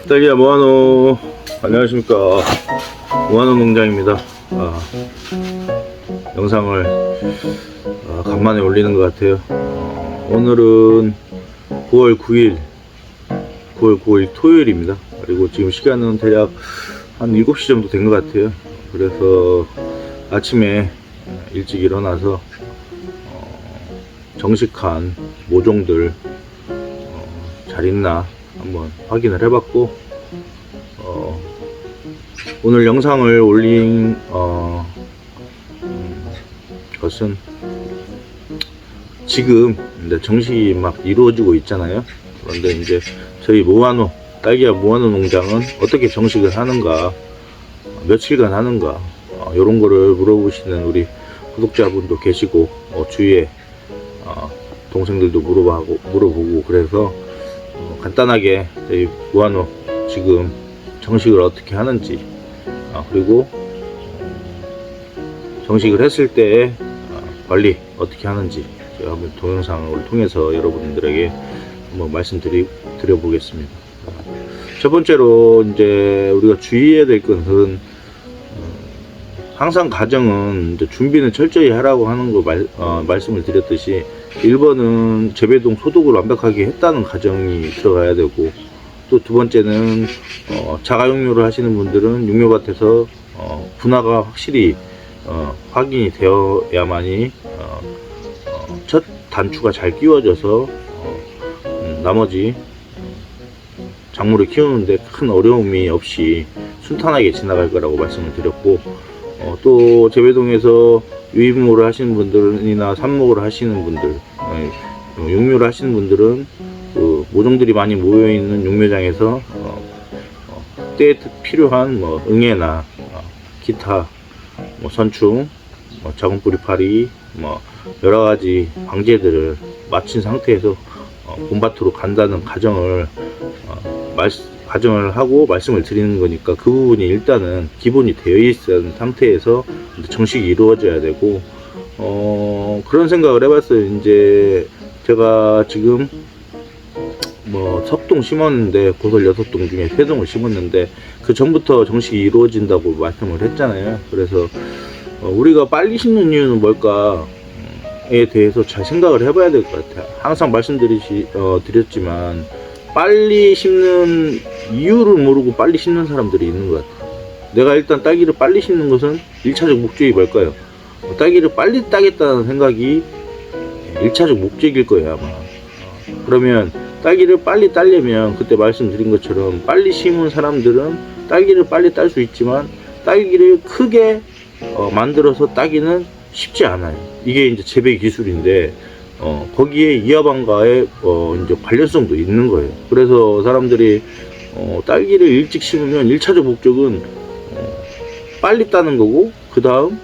딸기야 뭐하노? 안녕하십니까, 뭐하노 농장입니다. 영상을 간만에 올리는 것 같아요. 오늘은 9월 9일 토요일입니다. 그리고 지금 시간은 대략 한 7시 정도 된 것 같아요. 그래서 아침에 일찍 일어나서 정식한 모종들 잘 있나 한번 확인을 해봤고, 오늘 영상을 올린 것은 지금 이제 정식이 막 이루어지고 있잖아요. 그런데 이제 저희 딸기야 모아노 농장은 어떻게 정식을 하는가, 며칠간 하는가, 이런 거를 물어보시는 우리 구독자분도 계시고, 주위에 동생들도 물어보고 그래서 간단하게 저희 모아노 지금 정식을 어떻게 하는지, 그리고 정식을 했을 때 관리 어떻게 하는지 제가 한번 동영상을 통해서 여러분들에게 한번 말씀드려 보겠습니다. 첫 번째로 이제 우리가 주의해야 될 것은, 항상 가정은 이제 준비는 철저히 하라고 하는 거 말씀을 드렸듯이, 1번은 재배동 소독을 완벽하게 했다는 가정이 들어가야 되고, 또 두 번째는 자가육묘를 하시는 분들은 육묘밭에서 분화가 확실히 확인이 되어야만이 첫 단추가 잘 끼워져서 나머지 작물을 키우는데 큰 어려움이 없이 순탄하게 지나갈 거라고 말씀을 드렸고, 또 재배동에서 유입묘를 하시는 분들이나 삽목을 하시는 분들, 육묘를 하시는 분들은 그 모종들이 많이 모여있는 육묘장에서 때에 필요한 응애나 기타 선충, 자궁뿌리파리, 여러가지 방제들을 마친 상태에서 봄밭으로 간다는 가정을 하고 말씀을 드리는 거니까, 그 부분이 일단은 기본이 되어 있는 상태에서 정식이 이루어져야 되고, 그런 생각을 해봤어요. 이제 제가 지금 석동 심었는데, 고설 6동 중에 3동을 심었는데, 그 전부터 정식이 이루어진다고 말씀을 했잖아요. 그래서 우리가 빨리 심는 이유는 뭘까에 대해서 잘 생각을 해봐야 될 것 같아요. 항상 드렸지만 빨리 심는 이유를 모르고 빨리 심는 사람들이 있는 것 같아요. 내가 일단 딸기를 빨리 심는 것은 1차적 목적이 뭘까요? 딸기를 빨리 따겠다는 생각이 1차적 목적일 거예요, 아마. 그러면 딸기를 빨리 따려면, 그때 말씀드린 것처럼 빨리 심은 사람들은 딸기를 빨리 딸 수 있지만, 딸기를 크게 만들어서 따기는 쉽지 않아요. 이게 이제 재배 기술인데, 거기에 이하방과의 이제 관련성도 있는 거예요. 그래서 사람들이 딸기를 일찍 심으면 1차적 목적은 빨리 따는 거고, 그 다음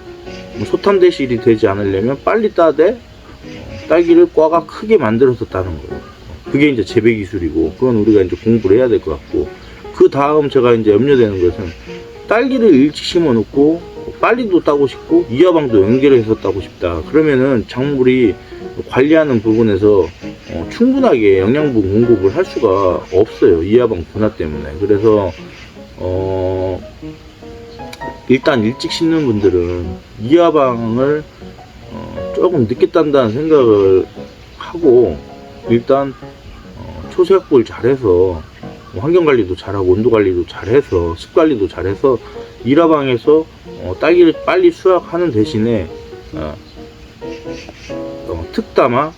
소탐대실이 되지 않으려면 빨리 따되 딸기를 꽈가 크게 만들어서 따는 거예요. 그게 이제 재배 기술이고, 그건 우리가 이제 공부를 해야 될 것 같고, 그 다음 제가 이제 염려되는 것은 딸기를 일찍 심어 놓고 빨리도 따고 싶고 이하방도 연결해서 따고 싶다. 그러면은 작물이 관리하는 부분에서 충분하게 영양분 공급을 할 수가 없어요. 이하방 분화 때문에. 그래서 일단 일찍 심는 분들은 이하방을 조금 늦게 딴다는 생각을 하고, 일단 초세 확보를 잘해서 환경관리도 잘하고 온도관리도 잘해서 습관리도 잘해서 일하방에서 딸기를 빨리 수확하는 대신에 특다마,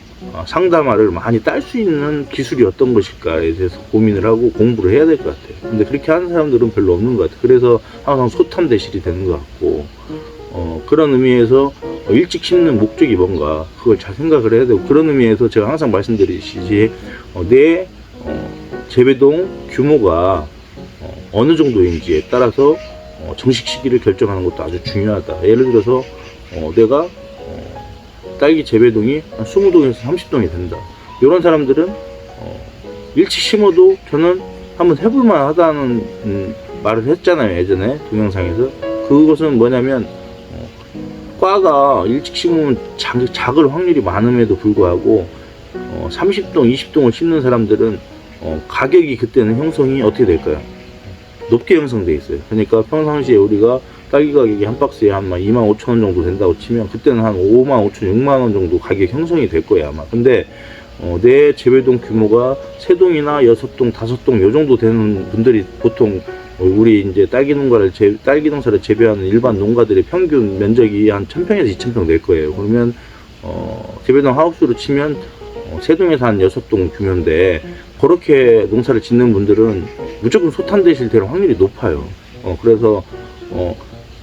상다마를 많이 딸 수 있는 기술이 어떤 것일까에 대해서 고민을 하고 공부를 해야 될 것 같아요. 근데 그렇게 하는 사람들은 별로 없는 것 같아요. 그래서 항상 소탐대실이 되는 것 같고, 그런 의미에서 일찍 심는 목적이 뭔가 그걸 잘 생각을 해야 되고, 그런 의미에서 제가 항상 말씀드리듯이 내 재배동 규모가 어느 정도인지에 따라서 정식 시기를 결정하는 것도 아주 중요하다. 예를 들어서 내가 딸기 재배동이 한 20동에서 30동이 된다. 이런 사람들은 일찍 심어도 저는 한번 해볼만 하다는 말을 했잖아요, 예전에 동영상에서. 그것은 뭐냐면 과가 일찍 심으면 작을 확률이 많음에도 불구하고 30동, 20동을 심는 사람들은 가격이 그때는 형성이 어떻게 될까요? 높게 형성돼 있어요. 그러니까 평상시에 우리가 딸기 가격이 한 박스에 한 25,000원 정도 된다고 치면 그때는 한 55,000원, 6만원 정도 가격 형성이 될 거예요, 아마. 근데 내 재배동 규모가 3동이나 6동, 5동 요 정도 되는 분들이 보통 우리 이제 딸기 농사를 재배하는 일반 농가들의 평균 면적이 한 1000평에서 2000평 될 거예요. 그러면 재배동 하우스로 치면 3동에서 한 6동 규모인데, 그렇게 농사를 짓는 분들은 무조건 소탐대실 될 확률이 높아요. 그래서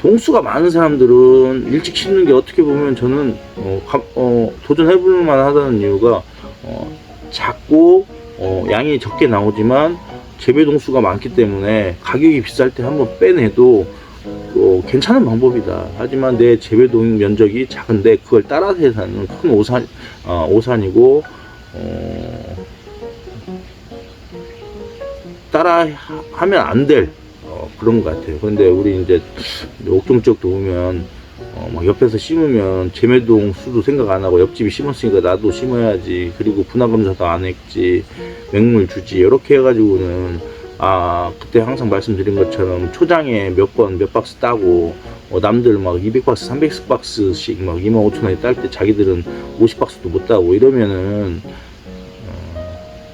동수가 많은 사람들은 일찍 심는 게 어떻게 보면 저는 도전해볼 만하다는 이유가 작고 양이 적게 나오지만 재배 동수가 많기 때문에 가격이 비쌀 때 한번 빼내도 괜찮은 방법이다. 하지만 내 재배동 면적이 작은데 그걸 따라서 해서는 큰 오산이고 따라 하면 안 될 그런 것 같아요. 근데 우리 이제 옥종 쪽도 보면 막 옆에서 심으면 재배동 수도 생각 안 하고 옆집이 심었으니까 나도 심어야지, 그리고 분화검사도 안 했지, 맹물 주지, 이렇게 해가지고는 그때 항상 말씀드린 것처럼 초장에 몇 박스 따고 남들 막 200박스, 300박스씩 막 25,000원에 딸 때 자기들은 50박스도 못 따고 이러면은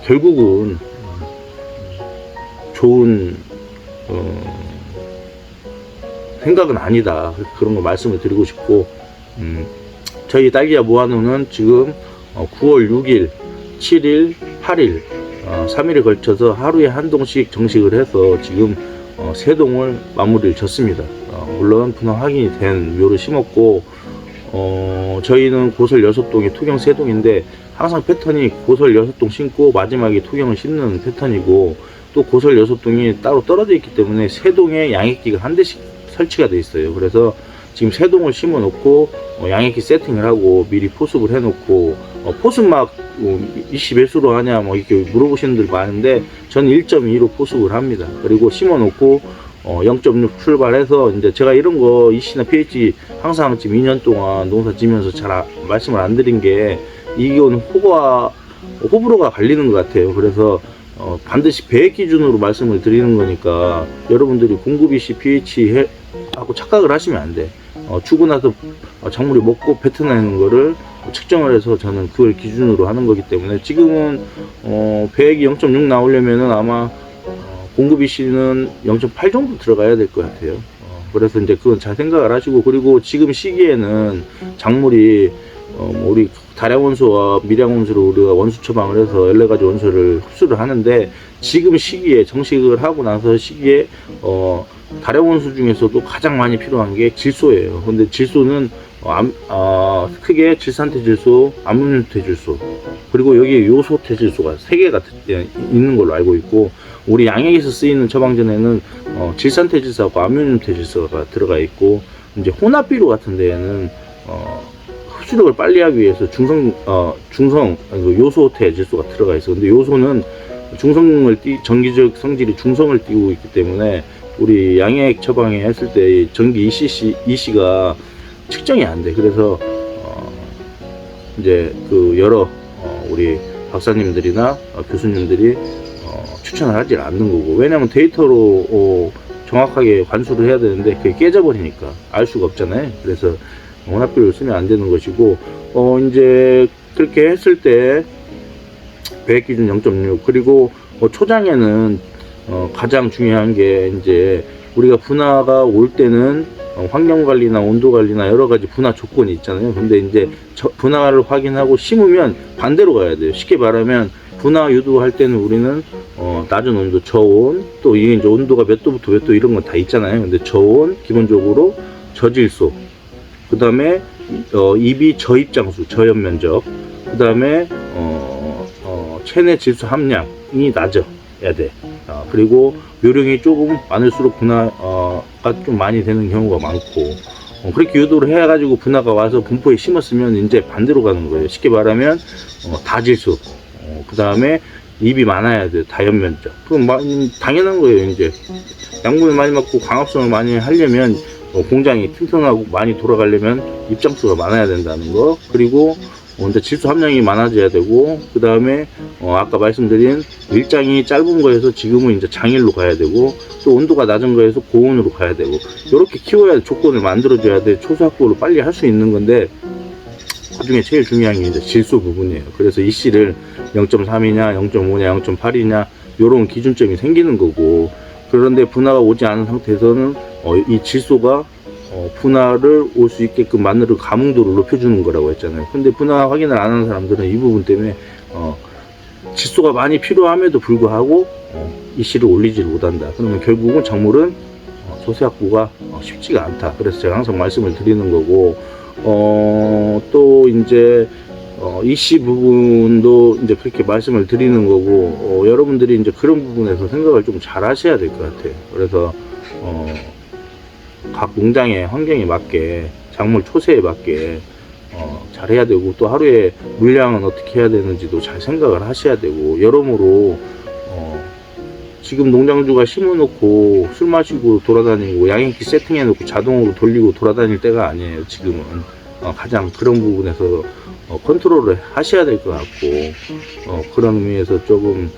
결국은 좋은 생각은 아니다. 그런 거 말씀을 드리고 싶고, 저희 딸기야 모아놓는 지금 9월 6일, 7일, 8일 3일에 걸쳐서 하루에 한 동씩 정식을 해서 지금 3동을 마무리를 졌습니다. 물론 분화 확인이 된 묘를 심었고, 저희는 고설 6동에 토경 3동인데 항상 패턴이 고설 6동 심고 마지막에 토경을 심는 패턴이고, 또 고설 6동이 따로 떨어져 있기 때문에 3동에 양액기가 한 대씩 설치가 되어 있어요. 그래서 지금 3동을 심어 놓고 양액기 세팅을 하고 미리 포습을 해 놓고, 포습 막 이씨 몇수로 하냐 뭐 이렇게 물어보시는 분들 많은데 저는 1.2로 포습을 합니다. 그리고 심어 놓고 0.6 출발해서, 이제 제가 이런 거 이씨나 pH 항상 지금 2년 동안 농사 지면서 잘 말씀을 안 드린 게, 이건 호불호가 갈리는 것 같아요. 그래서 반드시 배액 기준으로 말씀을 드리는 거니까 여러분들이 공급이씨 pH 하고 착각을 하시면 안 돼. 주고 나서 작물이 먹고 뱉어내는 거를 측정을 해서 저는 그걸 기준으로 하는 거기 때문에, 지금은 배액이 0.6 나오려면은 아마 공급이씨는 0.8 정도 들어가야 될 것 같아요. 그래서 이제 그건 잘 생각을 하시고, 그리고 지금 시기에는 작물이 우리 다량원소와 미량원소를 우리가 원수 처방을 해서 14가지 원소를 흡수를 하는데, 지금 시기에 정식을 하고 나서 시기에 다량원소 중에서도 가장 많이 필요한 게 질소예요. 근데 질소는 크게 질산태질소, 암모늄태질소, 그리고 여기 요소태질소가 3개가 있는 걸로 알고 있고, 우리 양액에서 쓰이는 처방전에는 질산태질소하고 암모늄태질소가 들어가 있고, 이제 혼합비료 같은 데에는 흡수력을 빨리 하기 위해서 중성 요소태 질소가 들어가 있어. 근데 요소는 전기적 성질이 중성을 띠고 있기 때문에 우리 양액 처방에 했을 때 전기 EC가 측정이 안 돼. 그래서 이제 그 여러 우리 박사님들이나 교수님들이 추천을 하지 않는 거고, 왜냐면 데이터로 정확하게 관수를 해야 되는데 그게 깨져버리니까 알 수가 없잖아요. 그래서 혼합비료를 쓰면 안 되는 것이고, 이제 그렇게 했을 때 배액 기준 0.6, 그리고 초장에는 가장 중요한 게 이제 우리가 분화가 올 때는 환경 관리나 온도 관리나 여러 가지 분화 조건이 있잖아요. 근데 이제 분화를 확인하고 심으면 반대로 가야 돼요. 쉽게 말하면 분화 유도할 때는 우리는 낮은 온도, 저온, 또 이게 이제 온도가 몇 도부터 몇 도 이런 건 다 있잖아요. 근데 저온, 기본적으로 저질소, 그 다음에 입이 저입장수, 저염면적, 그 다음에 체내 질소 함량이 낮아야 돼. 그리고 요령이 조금 많을수록 분화가 좀 많이 되는 경우가 많고, 그렇게 유도를 해가지고 분화가 와서 분포에 심었으면 이제 반대로 가는 거예요. 쉽게 말하면 다질소, 그 다음에 입이 많아야 돼요. 다연면적. 그럼 당연한 거예요. 이제 양분을 많이 맞고 광합성을 많이 하려면 공장이 튼튼하고 많이 돌아가려면 입장수가 많아야 된다는 거. 그리고 이제 질소 함량이 많아져야 되고, 그 다음에 아까 말씀드린 일장이 짧은 거에서 지금은 이제 장일로 가야 되고, 또 온도가 낮은 거에서 고온으로 가야 되고, 이렇게 키워야 조건을 만들어줘야 돼. 초소 확보를 빨리 할 수 있는 건데, 그 중에 제일 중요한 게 이제 질소 부분이에요. 그래서 EC를 0.3이냐 0.5냐 0.8이냐 요런 기준점이 생기는 거고, 그런데 분화가 오지 않은 상태에서는 이 질소가 분화를 올 수 있게끔 만드는 감응도를 높여주는 거라고 했잖아요. 근데 분화 확인을 안 하는 사람들은 이 부분 때문에 질소가 많이 필요함에도 불구하고 EC를 올리지를 못한다. 그러면 결국은 작물은 조세 확보가 쉽지가 않다. 그래서 제가 항상 말씀을 드리는 거고, 또 이제 EC 부분도 이제 그렇게 말씀을 드리는 거고, 여러분들이 이제 그런 부분에서 생각을 좀 잘 하셔야 될 것 같아요. 그래서 각 농장의 환경에 맞게, 작물 초세에 맞게 잘 해야 되고, 또 하루에 물량은 어떻게 해야 되는지도 잘 생각을 하셔야 되고, 여러모로 지금 농장주가 심어놓고 술 마시고 돌아다니고 양액기 세팅해놓고 자동으로 돌리고 돌아다닐 때가 아니에요. 지금은 가장 그런 부분에서 컨트롤을 하셔야 될 것 같고, 그런 의미에서 조금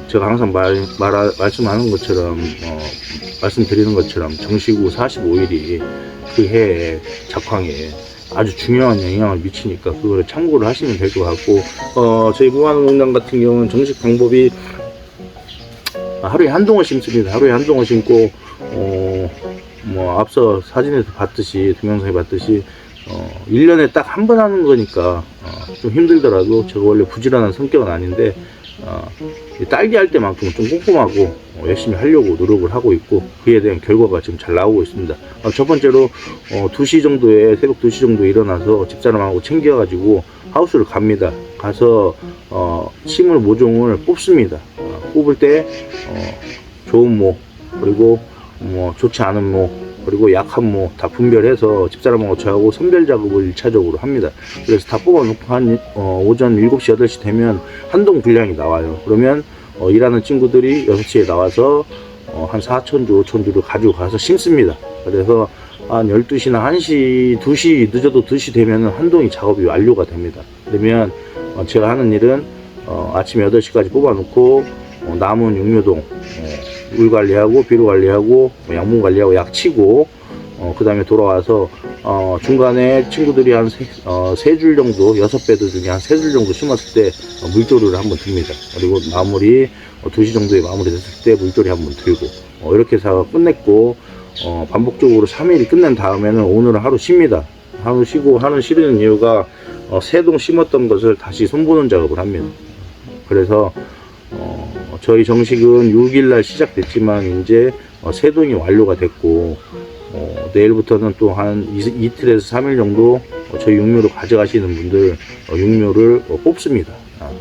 제가 항상 말씀하는 것처럼 말씀드리는 것처럼 정식 후 45일이 그 해의 작황에 아주 중요한 영향을 미치니까 그거를 참고를 하시면 될 것 같고, 저희 무한 농장 같은 경우는 정식 방법이 하루에 한 동을 심습니다. 하루에 한 동을 심고, 앞서 사진에서 봤듯이, 동영상에 봤듯이 1년에 딱 한 번 하는 거니까 좀 힘들더라도, 제가 원래 부지런한 성격은 아닌데 딸기 할 때만큼은 좀 꼼꼼하고 열심히 하려고 노력을 하고 있고, 그에 대한 결과가 지금 잘 나오고 있습니다. 첫 번째로 2시 정도에, 새벽 2시 정도에 일어나서 집사람하고 챙겨가지고 하우스를 갑니다. 가서 식물 모종을 뽑습니다. 뽑을 때 좋은 모, 그리고 좋지 않은 모, 그리고 약한 모 다 분별해서 집사람하고 저하고 선별 작업을 1차적으로 합니다. 그래서 다 뽑아놓고 한 오전 7시, 8시 되면 한동 분량이 나와요. 그러면 일하는 친구들이 6시에 나와서 한 4천주, 5천주를 가지고 가서 심습니다. 그래서 한 12시나 1시, 2시, 늦어도 2시 되면 한동이 작업이 완료가 됩니다. 그러면 제가 하는 일은 아침 8시까지 뽑아놓고 남은 육묘동 물 관리하고 비료 관리하고 양분 관리하고 약 치고, 그 다음에 돌아와서 중간에 친구들이 한 3줄 정도, 6배들 중에 한 3줄 정도 심었을 때 물조리를 한번 듭니다. 그리고 마무리 2시 정도에 마무리 됐을 때 물조리 한번 들고, 이렇게 해서 끝냈고, 반복적으로 3일이 끝낸 다음에는 오늘은 하루 쉽니다. 하루 쉬고, 하루 쉬는 이유가 새 동 심었던 것을 다시 손보는 작업을 합니다. 그래서 저희 정식은 6일날 시작됐지만 이제 새 동이 완료가 됐고, 내일부터는 또 한 이틀에서 3일 정도 저희 육묘로 가져가시는 분들 육묘를 뽑습니다.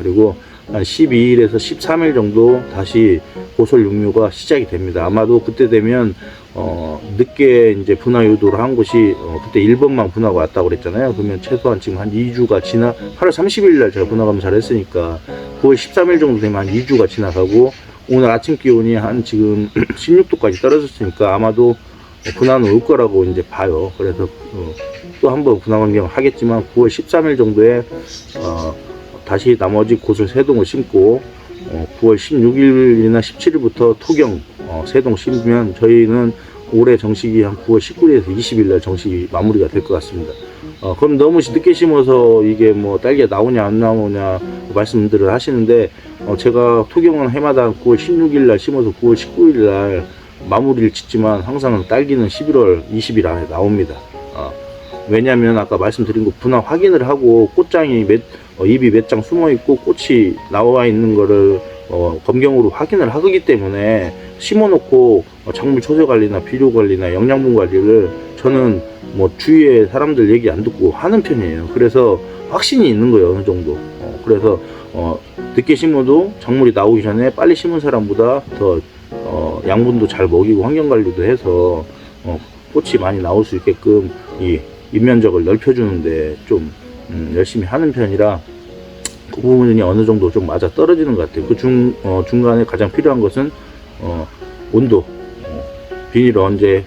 그리고 한 12일에서 13일 정도 다시 고설 육묘가 시작이 됩니다. 아마도 그때 되면 늦게 이제 분화 유도를 한 곳이 그때 1번만 분화가 왔다고 그랬잖아요. 그러면 최소한 지금 한 2주가 지나 8월 30일 날 제가 분화 검사를 했으니까 9월 13일 정도 되면 한 2주가 지나가고 오늘 아침 기온이 한 지금 16도까지 떨어졌으니까 아마도 분화는 올 거라고 이제 봐요. 그래서 또 한 번 분화 변경을 하겠지만 9월 13일 정도에 다시 나머지 곳을 3동을 심고 9월 16일이나 17일부터 토경 3동 심으면 저희는 올해 정식이 한 9월 19일에서 20일 날 정식이 마무리가 될 것 같습니다. 그럼 너무 늦게 심어서 이게 뭐 딸기가 나오냐 안 나오냐 말씀들을 하시는데 제가 토경은 해마다 9월 16일 날 심어서 9월 19일 날 마무리를 짓지만 항상 딸기는 11월 20일 안에 나옵니다. 왜냐면 아까 말씀드린 거 분화 확인을 하고 꽃장이 잎이 몇 장 숨어 있고 꽃이 나와 있는 거를 검경으로 확인을 하기 때문에 심어 놓고 작물 초세 관리나 비료 관리나 영양분 관리를 저는 뭐 주위에 사람들 얘기 안 듣고 하는 편이에요. 그래서 확신이 있는 거예요, 어느 정도. 그래서 늦게 심어도 작물이 나오기 전에 빨리 심은 사람보다 더 양분도 잘 먹이고 환경 관리도 해서 꽃이 많이 나올 수 있게끔 이 잎면적을 넓혀주는데 좀 열심히 하는 편이라 그 부분이 어느 정도 좀 맞아 떨어지는 것 같아요. 그 중간에 가장 필요한 것은 온도, 비닐을 언제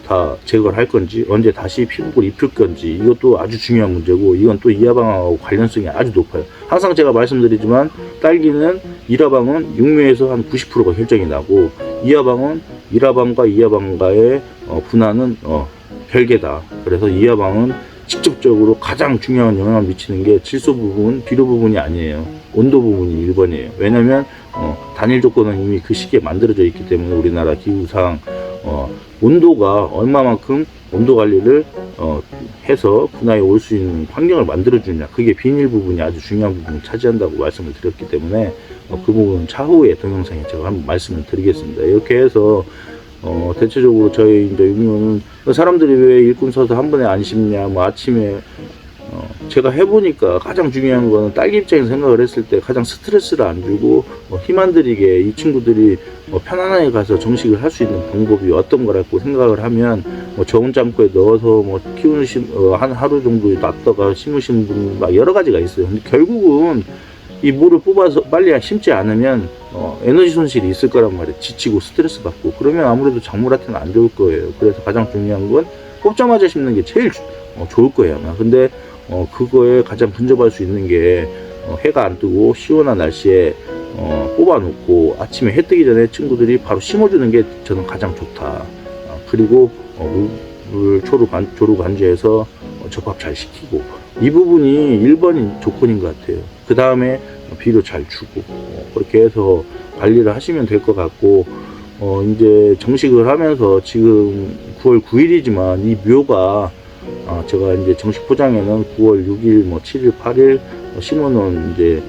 다 제거를 할 건지, 언제 다시 피부를 입힐 건지, 이것도 아주 중요한 문제고, 이건 또 이하방하고 관련성이 아주 높아요. 항상 제가 말씀드리지만 딸기는 일하방은 육묘에서 한 90%가 결정이 나고, 이하방은 일하방과 이하방과의 분화는 별개다. 그래서 이하방은 직접적으로 가장 중요한 영향을 미치는 게 질소 부분, 비료 부분이 아니에요. 온도 부분이 1번이에요. 왜냐면 단일 조건은 이미 그 시기에 만들어져 있기 때문에 우리나라 기후상 온도가 얼마만큼 온도 관리를 해서 분화에 올 수 있는 환경을 만들어 주냐, 그게 비닐 부분이 아주 중요한 부분을 차지한다고 말씀을 드렸기 때문에 그 부분은 차후에 동영상에 제가 한번 말씀을 드리겠습니다. 이렇게 해서 대체적으로 저희 이제 육묘는 사람들이 왜 일꾼 서서 한 번에 안 심냐, 뭐 아침에 제가 해보니까 가장 중요한 거는 딸기 입장에서 생각을 했을 때 가장 스트레스를 안 주고 힘 안 들이게 이 친구들이 편안하게 가서 정식을 할 수 있는 방법이 어떤 거라고 생각을 하면 저온 장고에 넣어서 키우는 한 하루 정도 놨다가 심으신 분 막 여러 가지가 있어요. 근데 결국은 이 물을 뽑아서 빨리 심지 않으면 에너지 손실이 있을 거란 말이에요. 지치고 스트레스 받고 그러면 아무래도 작물한테는 안 좋을 거예요. 그래서 가장 중요한 건 뽑자마자 심는 게 제일 좋을 거예요 아마. 근데 그거에 가장 근접할 수 있는 게 해가 안 뜨고 시원한 날씨에 뽑아 놓고 아침에 해 뜨기 전에 친구들이 바로 심어주는 게 저는 가장 좋다. 그리고 물 조루 관주해서 접합 잘 시키고 이 부분이 1번인 조건인 것 같아요. 그 다음에 비료 잘 주고 그렇게 해서 관리를 하시면 될 것 같고 이제 정식을 하면서 지금 9월 9일이지만 이 묘가 제가 이제 정식 포장에는 9월 6일, 7일, 8일 심어놓은 이제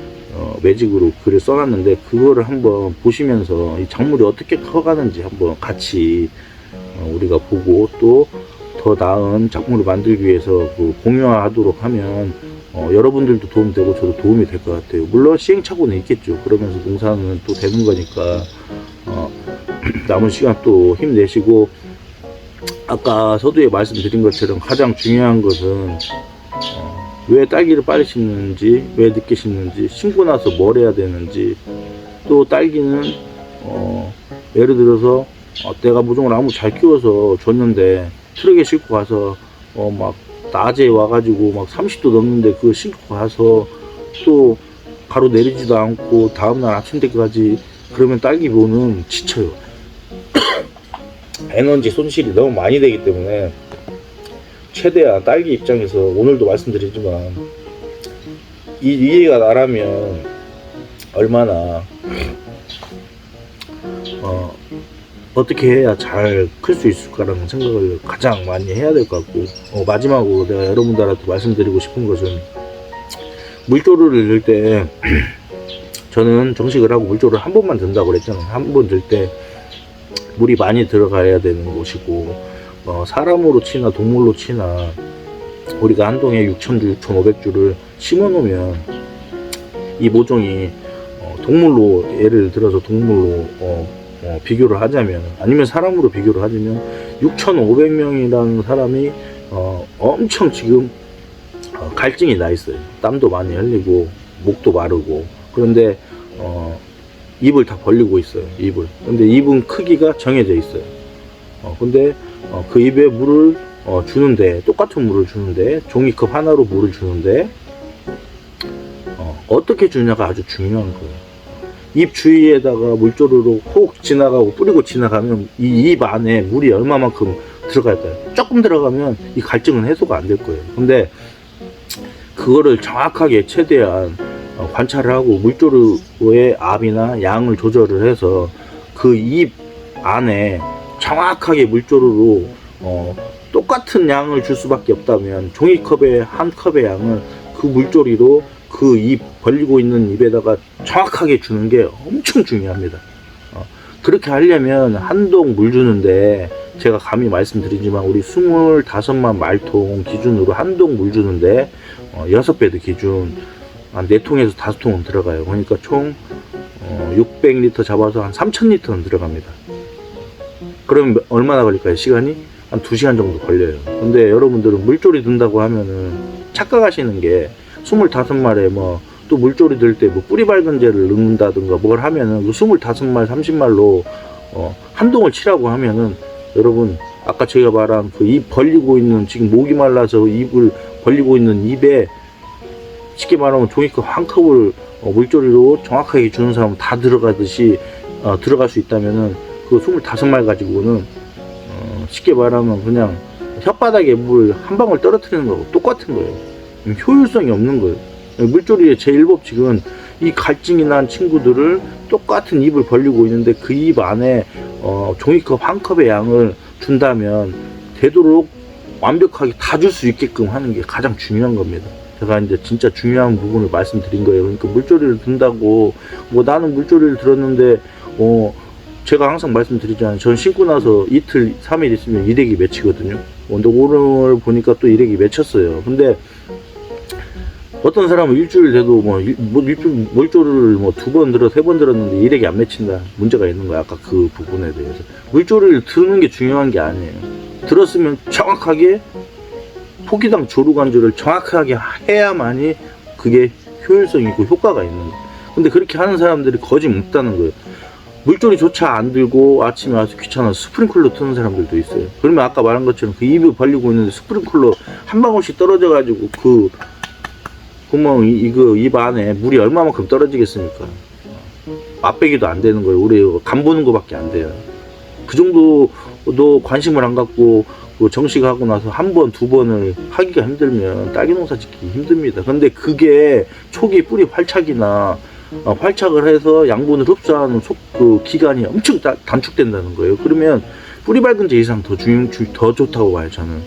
매직으로 글을 써놨는데 그거를 한번 보시면서 이 작물이 어떻게 커가는지 한번 같이 우리가 보고 또 더 나은 작물을 만들기 위해서 공유하도록 하면 여러분들도 도움되고 저도 도움이 될 것 같아요. 물론 시행착오는 있겠죠. 그러면서 농사는 또 되는 거니까 남은 시간 또 힘내시고 아까 서두에 말씀드린 것처럼 가장 중요한 것은 왜 딸기를 빨리 심는지, 왜 늦게 심는지, 심고 나서 뭘 해야 되는지, 또 딸기는 예를 들어서 내가 모종을 아무 잘 키워서 줬는데 트럭에 싣고 가서 막 낮에 와가지고 막 30도 넘는데 그거 싣고 가서 또 바로 내리지도 않고 다음날 아침 때까지 그러면 딸기 묘는 지쳐요. 에너지 손실이 너무 많이 되기 때문에 최대한 딸기 입장에서 오늘도 말씀드리지만 이해가 나라면 얼마나 어떻게 해야 잘 클 수 있을까라는 생각을 가장 많이 해야 될 것 같고 마지막으로 내가 여러분들한테 말씀드리고 싶은 것은 물조루를 넣을 때 저는 정식을 하고 물조루를 한 번만 든다고 그랬잖아요. 한 번 들 때 물이 많이 들어가야 되는 곳이고 사람으로 치나 동물로 치나 우리가 한 동에 6,000주, 6,500주를 심어 놓으면 이 모종이 동물로, 예를 들어서 동물로 비교를 하자면, 아니면 사람으로 비교를 하자면 6,500명이라는 사람이 엄청 지금 갈증이 나 있어요. 땀도 많이 흘리고 목도 마르고, 그런데 입을 다 벌리고 있어요. 입을. 근데 입은 크기가 정해져 있어요. 근데 그 입에 물을 주는데, 똑같은 물을 주는데, 종이컵 하나로 물을 주는데 어떻게 주냐가 아주 중요한 거예요. 입 주위에다가 물조르로 혹 지나가고 뿌리고 지나가면 이 입 안에 물이 얼마만큼 들어갈까요? 조금 들어가면 이 갈증은 해소가 안 될 거예요. 근데 그거를 정확하게 최대한 관찰을 하고 물조르의 압이나 양을 조절을 해서 그 입 안에 정확하게 물조르로 똑같은 양을 줄 수밖에 없다면, 종이컵의 한 컵의 양을 그 물조리로 그 입 벌리고 있는 입에다가 정확하게 주는 게 엄청 중요합니다. 그렇게 하려면 한동 물 주는데, 제가 감히 말씀드리지만 우리 25만 말통 기준으로 한동 물 주는데 6배도 기준 한 4통에서 5통은 들어가요. 그러니까 총 600리터 잡아서 한 3000리터는 들어갑니다. 그러면 얼마나 걸릴까요? 시간이? 한 2시간 정도 걸려요. 근데 여러분들은 물조리 든다고 하면은 착각하시는 게, 25마리에 또 물조리 들 때 뿌리 밝은제를 넣는다든가 뭘 하면은 그 25말, 30말로 한동을 치라고 하면은, 여러분 아까 제가 말한 그 입 벌리고 있는, 지금 목이 말라서 입을 벌리고 있는 입에, 쉽게 말하면 종이컵 한 컵을 물조리로 정확하게 주는 사람은 다 들어가듯이 들어갈 수 있다면은, 그 25말 가지고는 쉽게 말하면 그냥 혓바닥에 물 한 방울 떨어뜨리는 거하고 똑같은 거예요. 효율성이 없는 거예요. 물조리의 제1법칙은 이 갈증이 난 친구들을 똑같은 입을 벌리고 있는데 그 입 안에 종이컵 한 컵의 양을 준다면 되도록 완벽하게 다 줄 수 있게끔 하는 게 가장 중요한 겁니다. 제가 이제 진짜 중요한 부분을 말씀드린 거예요. 그러니까 물조리를 든다고, 나는 물조리를 들었는데 제가 항상 말씀드리잖아요. 전 신고 나서 이틀, 3일 있으면 일액이 맺히거든요. 근데 오늘 보니까 또 일액이 맺혔어요. 근데 어떤 사람은 일주일 돼도 물조리를 2번 들어 3번 들었는데 일액이 안 맺힌다, 문제가 있는 거야. 아까 그 부분에 대해서 물조리를 드는 게 중요한 게 아니에요. 들었으면 정확하게 포기당 조루간주를 정확하게 해야만이 그게 효율성이 있고 효과가 있는 거예요. 근데 그렇게 하는 사람들이 거의 없다는 거예요. 물조리조차 안 들고 아침에 와서 귀찮아서 스프링클러 트는 사람들도 있어요. 그러면 아까 말한 것처럼 그 입을 벌리고 있는데 스프링클러 한 방울씩 떨어져 가지고 그 구멍, 이거 입 안에 물이 얼마만큼 떨어지겠습니까? 맛배기도 안 되는 거예요. 우리 간 보는 거밖에 안 돼요. 그 정도도 관심을 안 갖고 정식하고 나서 한 번, 2번을 하기가 힘들면 딸기 농사 짓기 힘듭니다. 근데 그게 초기 뿌리 활착이나 활착을 해서 양분을 흡수하는 그 기간이 엄청 단축된다는 거예요. 그러면 뿌리 밝은제 이상 더 좋다고 봐요, 저는.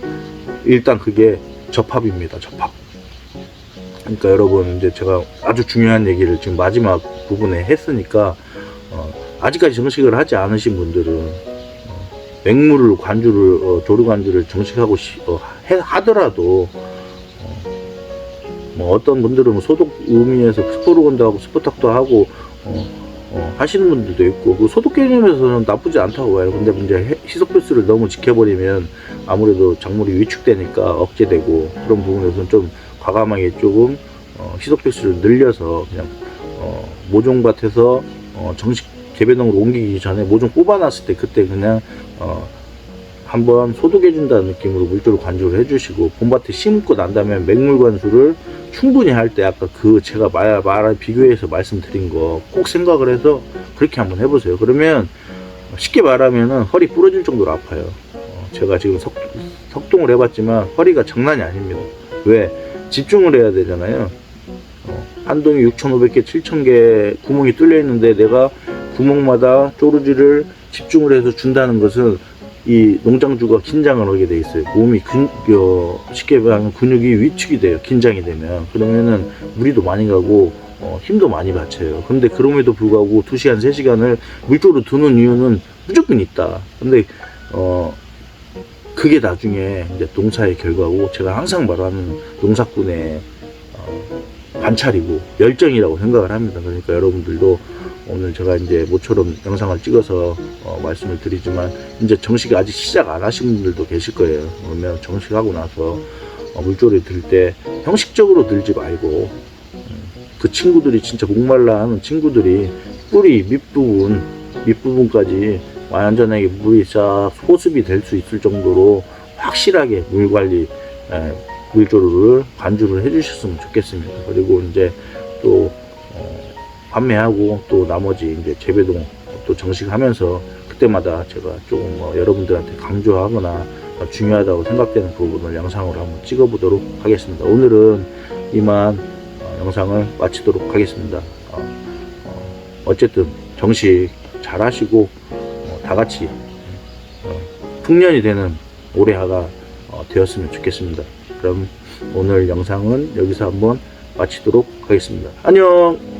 일단 그게 접합입니다. 접합. 그러니까 여러분, 이제 제가 아주 중요한 얘기를 지금 마지막 부분에 했으니까 아직까지 정식을 하지 않으신 분들은 맹물을 관주를 조류관주를 정식하고 하더라도 어떤 분들은 소독 의미에서 스포르건도 하고 스포탁도 하고 하시는 분들도 있고, 그 소독 개념에서는 나쁘지 않다고 봐요. 근데 문제 희석 필수를 너무 지켜버리면 아무래도 작물이 위축되니까 억제되고, 그런 부분에서는 좀 과감하게 조금 희석 필수를 늘려서 그냥 모종밭에서 정식 재배농으로 옮기기 전에 모종 뽑아놨을 때 그때 그냥 한번 소독해준다는 느낌으로 물조를 관주를 해주시고, 봄밭에 심고 난 다음에 맹물 관수를 충분히 할 때 아까 그 제가 비교해서 말씀드린 거 꼭 생각을 해서 그렇게 한번 해보세요. 그러면 쉽게 말하면은 허리 부러질 정도로 아파요. 제가 지금 석동을 해봤지만 허리가 장난이 아닙니다. 왜? 집중을 해야 되잖아요. 한 동이 6,500개, 7,000개 구멍이 뚫려 있는데 내가 구멍마다 쪼르지를 집중을 해서 준다는 것은 이 농장주가 긴장을 하게 돼 있어요. 몸이 쉽게 말하면 근육이 위축이 돼요. 긴장이 되면. 그러면은 무리도 많이 가고 힘도 많이 바쳐요. 근데 그럼에도 불구하고 2시간, 3시간을 물조로 두는 이유는 무조건 있다. 근데 그게 나중에 이제 농사의 결과고, 제가 항상 말하는 농사꾼의 관찰이고 열정이라고 생각을 합니다. 그러니까 여러분들도 오늘 제가 이제 모처럼 영상을 찍어서 말씀을 드리지만 이제 정식 아직 시작 안 하신 분들도 계실 거예요. 그러면 정식하고 나서 물조리 들 때 형식적으로 들지 말고 그 친구들이 진짜 목말라 하는 친구들이 뿌리 밑부분까지 완전하게 물이 싹 호습이 될 수 있을 정도로 확실하게 물 관리, 물조리를 관주를 해주셨으면 좋겠습니다. 그리고 이제 또 판매하고 또 나머지 이제 재배동 또 정식하면서 그때마다 제가 조금 여러분들한테 강조하거나 중요하다고 생각되는 부분을 영상으로 한번 찍어보도록 하겠습니다. 오늘은 이만 영상을 마치도록 하겠습니다. 어쨌든 정식 잘 하시고 다 같이 풍년이 되는 올해가 되었으면 좋겠습니다. 그럼 오늘 영상은 여기서 한번 마치도록 하겠습니다. 안녕.